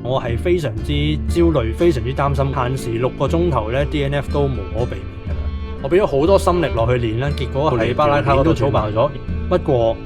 我係非常之焦慮，非常之擔心，限時6個鐘頭咧 DNF 都無可避免㗎啦。我俾咗好多心力落去練啦，結果喺巴拉卡嗰度草爆咗。不過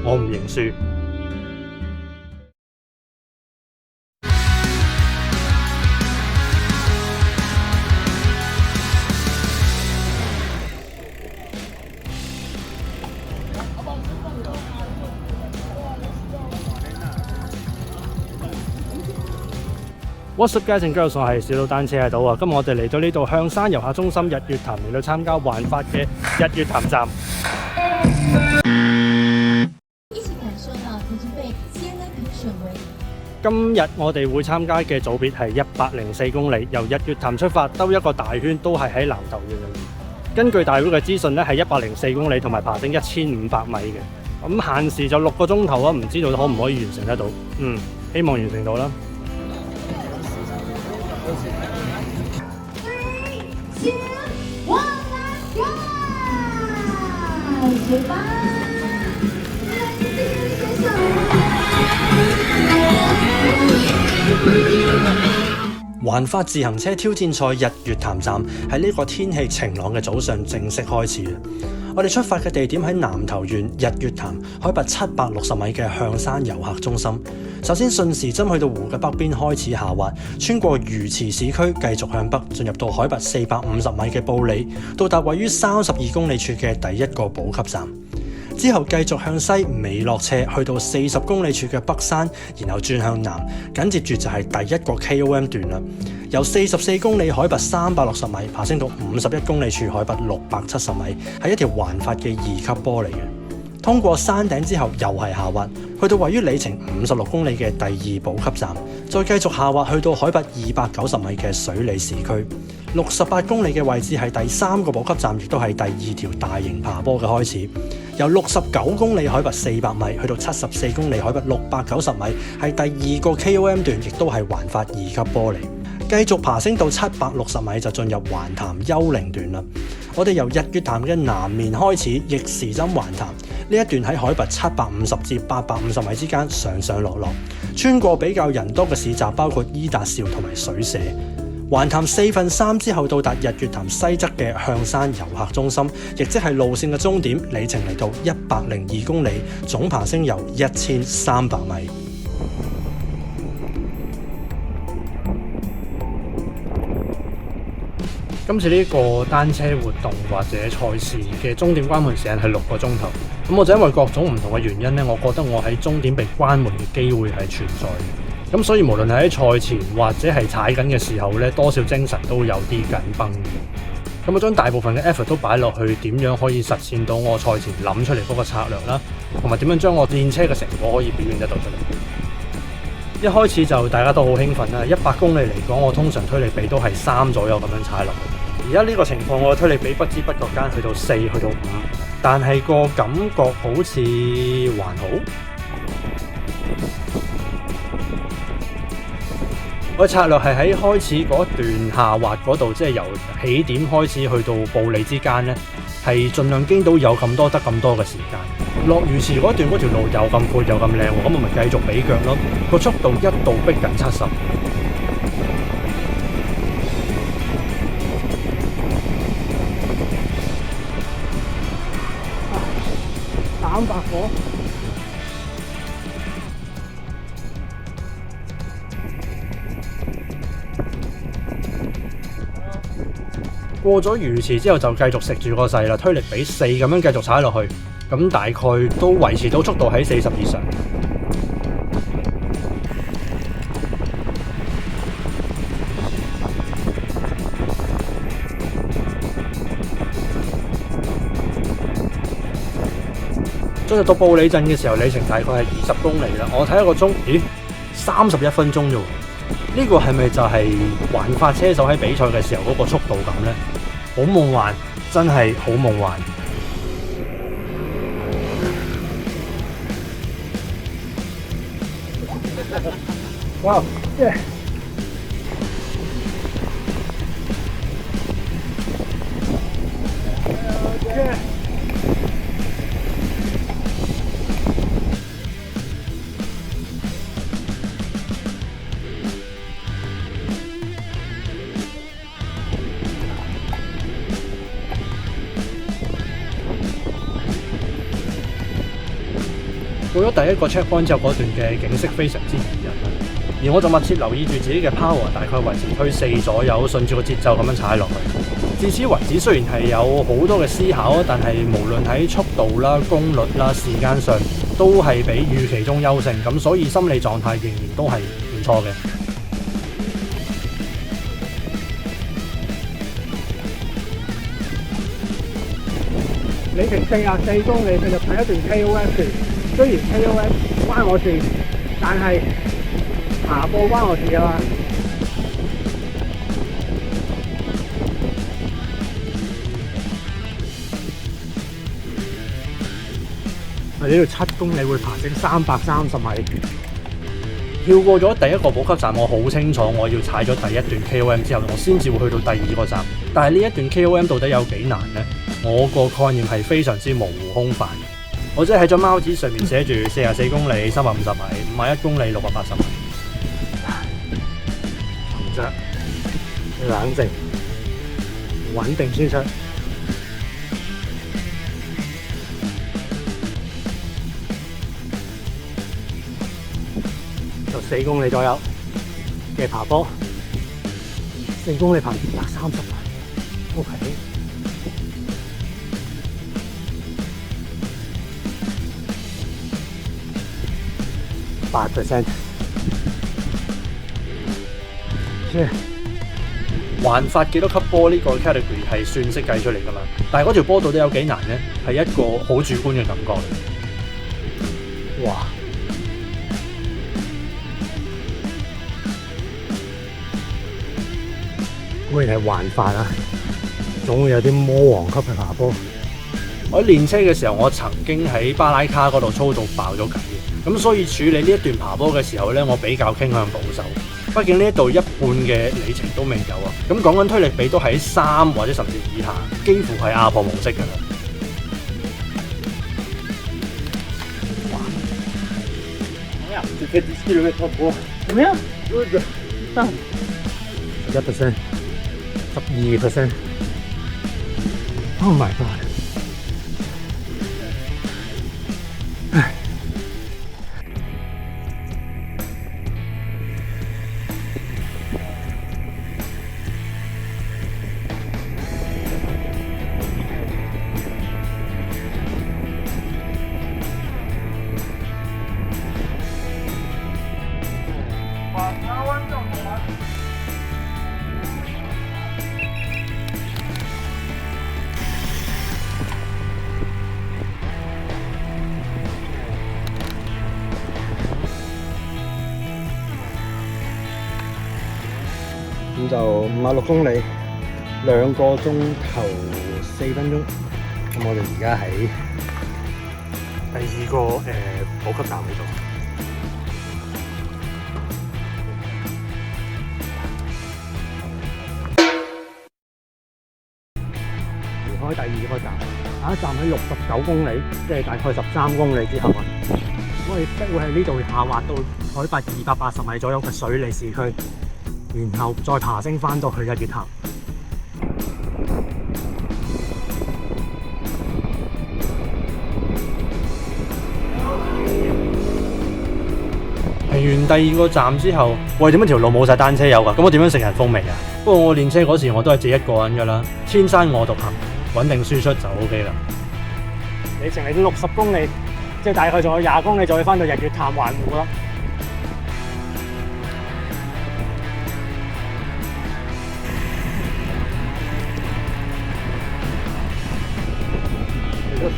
我唔認輸。What's up, guys and girls？ 我係小島單車喺度啊！今日我哋嚟到呢度向山遊客中心日月潭嚟到參加環法嘅日月潭站。今日我哋會參加嘅組別係104公里，由日月潭出發，兜一個大圈，都係喺南投縣裏面。根據大會嘅資訊咧，係104公里同埋爬升1500米嘅。咁限時就6個鐘頭啊，唔知道可唔可以完成得到？希望完成到啦。環法自行車挑戰賽日月潭站喺呢個天氣晴朗嘅早上正式開始。我哋出發嘅地點喺南投縣日月潭，海拔760米嘅向山遊客中心。首先順時針去到湖嘅北邊開始下滑，穿過魚池市區，繼續向北進入到海拔450米嘅埔里，到達位於32公里處嘅第一個補給站。之後繼續向西微落斜，去到40公里處嘅北山，然後轉向南，緊接住就係第一個 KOM 段啦。由44公里海拔360米爬升到51公里處海拔670米，係一條環法嘅2級坡嚟嘅。通過山頂之後又係下滑，去到位於里程56公里嘅第2補給站，再繼續下滑去到海拔290米嘅水里市區。68公里嘅位置係第3個補給站，亦都係第2條大型爬坡嘅開始。由69公里海拔400米去到74公里海拔690米，係第2個 KOM 段，亦都係環法2級坡嚟。繼續爬升到760米就進入環潭幽靈段啦。我哋由日月潭嘅南面開始逆時針環潭，呢一段喺海拔750至850米之間上上落落，穿過比較人多嘅市集，包括伊達邵同埋水社。環潭3/4之後到達日月潭西側嘅向山遊客中心，亦即係路線嘅終點，里程嚟到102公里，總爬升由1300米。今次呢個單車活動或者賽事嘅終點關門時間係6個鐘頭，咁我就因為各種唔同嘅原因咧，我覺得我喺終點被關門嘅機會係存在嘅，咁所以無論係喺賽前或者係踩緊嘅時候咧，多少精神都有啲緊繃嘅。咁我將大部分嘅 effort 都擺落去點樣可以實踐到我賽前諗出嚟嗰個策略啦，同埋點樣將我練車嘅成果可以表現得到出嚟。一開始就大家都好興奮啦，100公里嚟講，我通常推力比都係3左右咁樣踩落去。而家呢個情況，我嘅推力比不知不覺間去到4，去到5，但係個感覺好似還好。我策略係喺開始嗰段下滑嗰度，即係由起點開始去到埔里之間呢，係盡量經到有咁多得咁多嘅時間。落魚池嗰段嗰條路又咁闊又咁靚，咁我咪繼續俾腳咯。個速度一度逼近70。300火。過咗魚池之後就繼續食住個勢啦，推力比4咁樣繼續踩落去，咁大概都維持到速度喺40以上。進入到埔里鎮嘅時候，里程大概係20公里啦。我睇一個鐘，咦，31分鐘啫喎！呢個係咪就係環法車手喺比賽嘅時候嗰個速度感呢？好夢幻，真係好夢幻。哇！耶！第一個 checkpoint 之後，嗰段嘅景色非常之宜人啦。而我就密切留意住自己嘅 power， 大概維持推4左右，順住個節奏咁樣踩落去。至此為止，雖然係有好多嘅思考，但係無論喺速度啦、功率啦、時間上，都係比預期中優勝。咁所以心理狀態仍然都係唔錯嘅。里程44公里，佢就睇一段 KOM 段。雖然 KOM 唔關我事，但係爬坡關我事啊嘛。我哋呢度7公里會爬升330米。跳過咗第一個補給站，我好清楚我要踩咗第一段 KOM 之後，我先至會去到第二個站。但係呢一段 KOM 到底有幾難呢？我個概念係非常之模糊空泛。我即係喺張貓紙上面寫住44公里350米，51公里680米。沉着，冷靜，穩定輸出。就4公里左右嘅爬坡，4公里爬230米 ，OK。8%。環法幾多級波呢個 category 係算式計出嚟㗎嘛？但係嗰條波到底有幾難呢？係一個好主觀嘅感覺。哇！果然係環法啊！總會有啲魔王級嘅爬坡。我練車嘅時候，我曾經喺巴拉卡嗰度操到爆咗偈，咁所以處理呢一段爬坡嘅時候咧，我比較傾向保守。畢竟呢一度一半嘅里程都未有啊，咁講緊推力比都喺3或者甚至以下，幾乎係阿婆模式㗎啦。1%，12%。Oh my god！ 唉。咁就56公里，2個鐘頭4分鐘。咁我哋而家喺第2個補給站呢度。離開第2個站，下一站喺69公里，即係大概13公里之後啊，我哋會喺呢度下滑到海拔280米左右嘅水利市區。然後再爬升返到去日月潭。平完第2個站之後，喂，點解條路冇晒單車友㗎？咁我點樣食人風味啊？不過我練車嗰時我都係自己一個人㗎啦，千山我獨行，穩定輸出就 OK 啦。里程嚟到60公里，即係大概仲有20公里就可以返到日月潭環湖啦。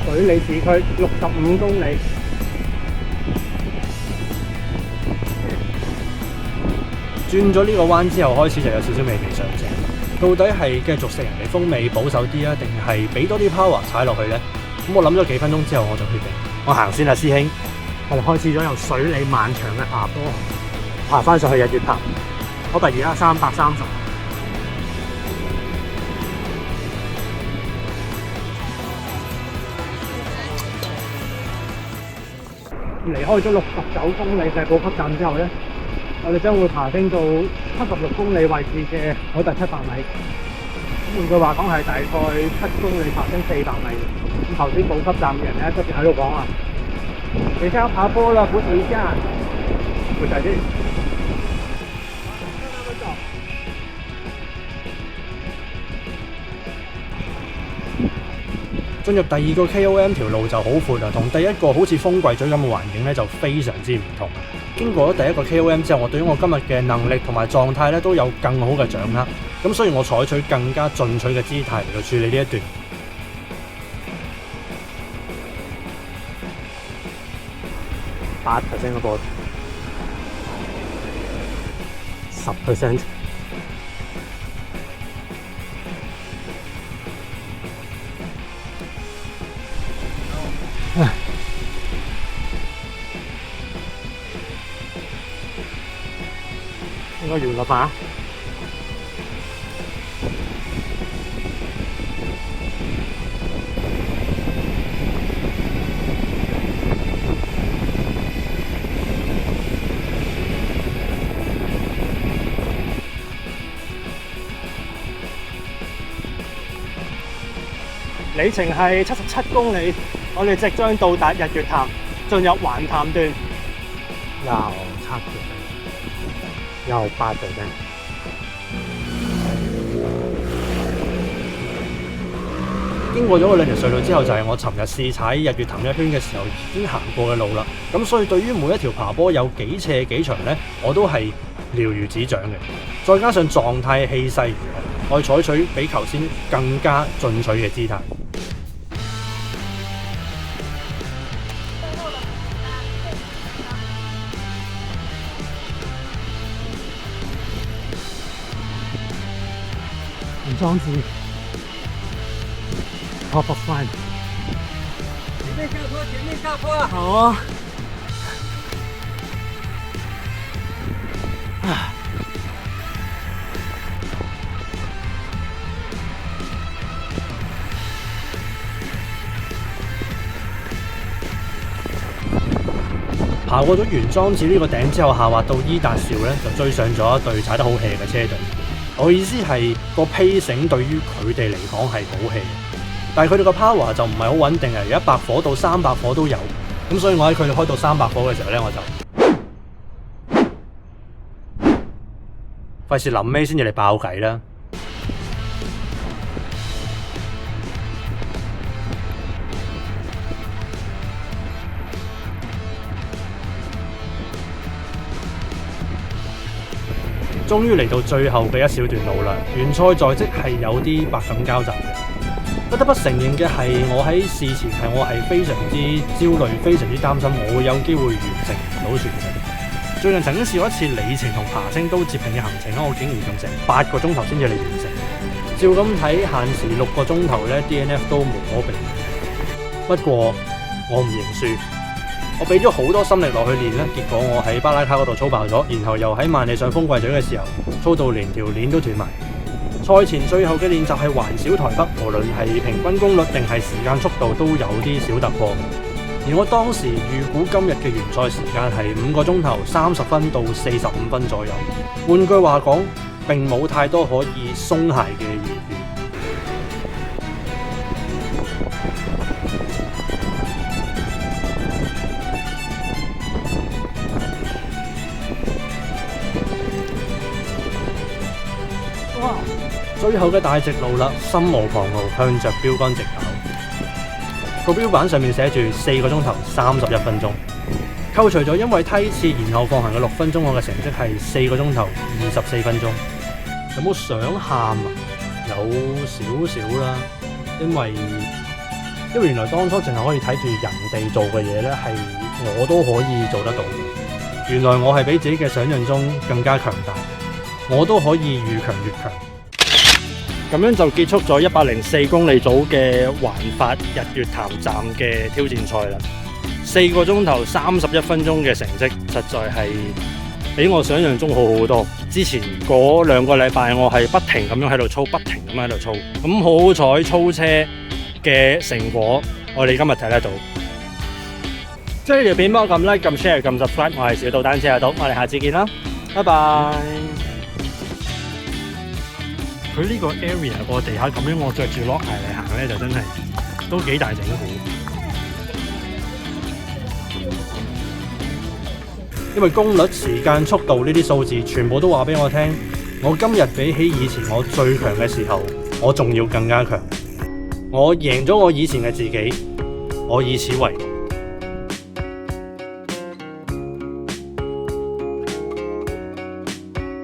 水里市區65公里，轉咗呢個彎之後，開始就有少少味味上正。到底係繼續食人哋風味保守啲啊，定係俾多啲 power 踩落去呢？咁我諗咗幾分鐘之後，我就決定我行先啦，師兄。我哋開始咗由水里漫長嘅爬坡，爬返上去日月潭。海拔而家330。離開咗69公里嘅補給站之後咧，我哋將會爬升到76公里位置嘅海拔700米。換句話講係大概7公里爬升400米。咁頭先補給站嘅人咧，出邊喺度講啊，佢等一下要爬坡了，扶持一下。不小心。進入第二個 KOM 條路就好闊啦，同第一個好似風櫃咀咁嘅環境咧就非常之唔同。經過咗第一個 KOM 之後，我對於我今日嘅能力同埋狀態咧都有更好嘅掌握，咁所以我採取更加進取嘅姿態嚟到處理呢一段。8% 嗰個10%。應該完啦吧？里程係77公里，我哋即將到達日月潭，進入環潭段。又7%，又8%。經過咗嗰兩條隧道之後，就係我尋日試踩日月潭一圈嘅時候已經行過嘅路啦。咁所以對於每一條爬坡有幾斜幾長呢，我都係了如指掌嘅。再加上狀態氣勢如虹，我採取比頭先更加進取嘅姿態。裝置 Top of Line， 前面下坡，前面下坡。好啊。爬過咗原裝置呢個頂之後，下滑到伊達邵咧，就追上咗一隊踩得好 hea 嘅車隊。我意思係個 pacing 對於佢哋嚟講係好 hea，但係佢哋個 power 就唔係好穩定嘅，由100火到300火都有。咁所以我喺佢哋開到300火嘅時候咧，我就費事臨尾先至嚟爆計啦。終於嚟到最後嘅一小段路啦，完賽在即係有啲百感交集嘅。不得不承認嘅係，我喺事前我係非常之焦慮，非常之擔心我會有機會完成唔到全程。最近曾經試過一次里程同爬升都接近嘅行程，我竟然用成8個鐘頭先至嚟完成。照咁睇，限時6個鐘頭咧 ，DNF 都無可避免。不過我唔認輸。我俾咗好多心力落去練咧，結果我喺巴拉卡嗰度操爆咗，然後又喺萬里上風櫃咀嘅時候操到連條鏈都斷埋。賽前最後嘅練習係環小台北，無論係平均功率定係時間速度都有啲小突破。而我當時預估今日嘅完賽時間係5個鐘頭30分到45分左右。換句話講，並冇太多可以鬆懈嘅疑慮。最後嘅大直路啦，心無旁騖，向着標杆直跑。個標板上面寫住4個鐘頭31分鐘。扣除咗因為梯次延後放行嘅6分鐘，我嘅成績係4個鐘頭24分鐘。有冇想喊啊？有少少啦，因為原來當初淨係可以睇住人哋做嘅嘢咧，係我都可以做得到。原來我係比自己嘅想象中更加強大，我都可以越強越強。咁樣就結束咗104公里組嘅環法日月潭站嘅挑戰賽啦。4個鐘頭31分鐘嘅成績，實在係比我想象中好好多。之前嗰2個禮拜，我係不停咁樣喺度操，不停咁喺度操。咁好彩操車嘅成果，我哋今日睇得到。即係呢條片幫我撳 like、撳 share、撳 subscribe。我係小島單車阿島，我哋下次見啦，拜拜。佢呢個 area 個地下咁樣，我着住落鞋嚟行咧，就真係都幾大整蠱。因為功率、時間、速度呢啲數字全部都話俾我聽，我今日比起以前我最強嘅時候，我仲要更加強。我贏咗我以前嘅自己，我以此為傲。